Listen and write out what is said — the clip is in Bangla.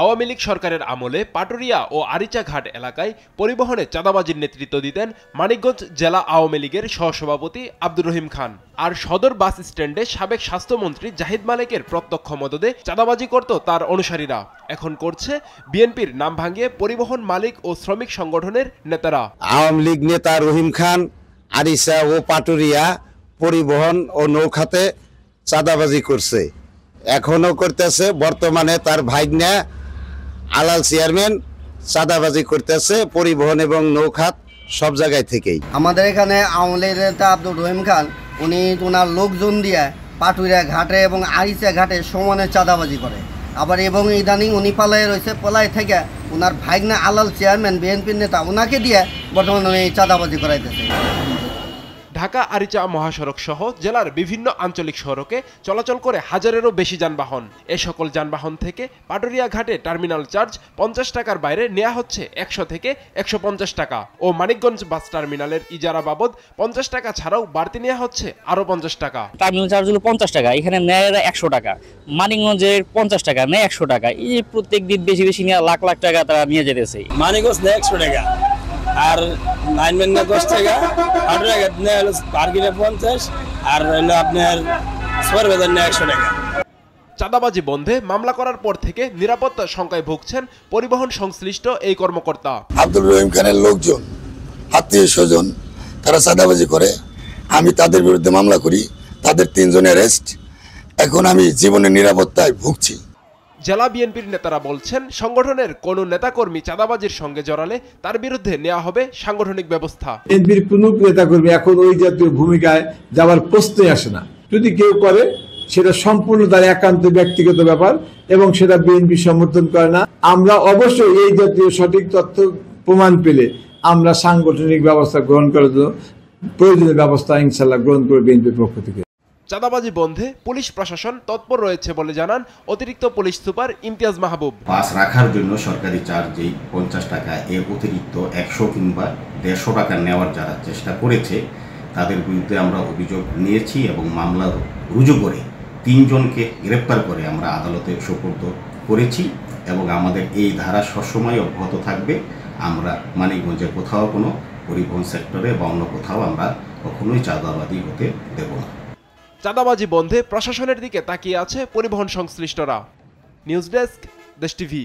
আওয়ামী লীগ সরকারের আমলে পাটুরিয়া ও আরিচা ঘাট এলাকায় পরিবহনে চাঁদাবাজির নেতৃত্ব দিতেন মানিকগঞ্জ জেলা আওয়ামী লীগের সহসভাপতি আব্দুর রহিম খান। আর সদর বাস স্ট্যান্ডে সাবেক স্বাস্থ্যমন্ত্রী জাহিদ মালেকের প্রত্যক্ষ মদদে চাঁদাবাজি করত তার অনুসারীরা। এখন করছে বিএনপির নাম ভাঙিয়ে পরিবহন মালিক ও শ্রমিক সংগঠনের নেতারা। আওয়ামী লীগ নেতা রহিম খান আরিচা ও পাটুরিয়া পরিবহন ও নৌখাতে চাঁদাবাজি করছে, এখনো করতেছে। বর্তমানে তার ভাইগনা আলাল চেয়ারম্যান চাঁদাবাজি করতেছে পরিবহন এবং নৌখাত সব জায়গায় থেকেই। আমাদের এখানে আওয়ামী লীগের নেতা আব্দুর রহিম খান উনি ওনার লোকজন দিয়ে পাটুরিয়া ঘাটে এবং আরিচা ঘাটে সমানে চাঁদাবাজি করে। আবার এবং ইদানিং উনি পালায় রয়েছে, পালায় থেকে ওনার ভাইগনা আলাল চেয়ারম্যান বিএনপির নেতা ওনাকে দিয়ে বর্তমানে উনি চাঁদাবাজি করাইতেছে। ঢাকা আরিচা মহাসড়ক সহ জেলার বিভিন্ন আঞ্চলিক সড়কে চলাচল করে হাজারেরও বেশি যানবাহন। এ সকল যানবাহন থেকে পাটুরিয়া ঘাটে টার্মিনাল চার্জ 50 টাকার বাইরে নেওয়া হচ্ছে 100 থেকে 150 টাকা ও মানিকগঞ্জ বাস টার্মিনালের ইজারা বাবদ 50 টাকা ছাড়াও বাড়তি নেওয়া হচ্ছে আরো 50 টাকা। টার্মিনাল চার্জ হলো 50 টাকা, এখানে নেয় 100 টাকা, মানিকগঞ্জের 50 টাকা নেয় 100 টাকা। এই প্রত্যেক দিন বেশি বেশি নিয়ে লাখ লাখ টাকা তারা নিয়ে যেতেছে। মানিকগঞ্জ নেয় 100 টাকা আর লাইনম্যান 10 টাকা, পার্কিংয়ে 50 আর হলো আপনার সুপারভাইজার নেয় 100 টাকা। চাঁদাবাজি বন্ধে মামলা করার পর থেকে নিরাপত্তা শঙ্কায় ভুগছেন পরিবহন সংশ্লিষ্ট এই কর্মকর্তা। আব্দুর রহিম খানের লোকজন, আত্মীয় স্বজন তারা চাঁদাবাজি করে, আমি তাদের বিরুদ্ধে মামলা করি, তাদের 3 জন অ্যারেস্ট। এখন আমি জীবনের নিরাপত্তায় ভুগছি। জেলা বিএনপির নেতারা বলছেন, সংগঠনের কোন নেতাকর্মী চাঁদাবাজির সঙ্গে জড়ালে তার বিরুদ্ধে নেওয়া হবে সাংগঠনিক ব্যবস্থা। বিএনপির কোন নেতাকর্মী এখন ওই জাতীয় ভূমিকায় যাওয়ার প্রশ্নই আসে না। যদি কেউ করে সেটা সম্পূর্ণ তার একান্ত ব্যক্তিগত ব্যাপার এবং সেটা বিএনপি সমর্থন করে না। আমরা অবশ্যই এই জাতীয় সঠিক তথ্য প্রমাণ পেলে আমরা সাংগঠনিক ব্যবস্থা গ্রহণ করার জন্য প্রয়োজনীয় ব্যবস্থা ইনশাআল্লাহ গ্রহণ করে বিএনপির পক্ষ থেকে। চাঁদাবাজি বন্ধে পুলিশ প্রশাসন তৎপর রয়েছে বলে জানান অতিরিক্ত পুলিশ সুপার ইমতিয়াজ মাহবুব। বাস রাখার জন্য সরকারি চার্জ যেই 50 টাকা, এর অতিরিক্ত 100 কিংবা 150 টাকা নেওয়ার যারা চেষ্টা করেছে তাদের বিরুদ্ধে আমরা অভিযোগ নিয়েছি এবং মামলা রুজু করে 3 জনকে গ্রেপ্তার করে আমরা আদালতে সোপর্দ করেছি এবং আমাদের এই ধারা সবসময় অব্যাহত থাকবে। আমরা মানিকগঞ্জে কোথাও কোনো পরিবহন সেক্টরে বা অন্য কোথাও আমরা কখনোই চাঁদাবাজি হতে দেব না। চাঁদাবাজি বন্ধে প্রশাসনের দিকে তাকিয়ে আছে পরিবহন সংশ্লিষ্টরা। নিউজ ডেস্ক, দেশ টিভি।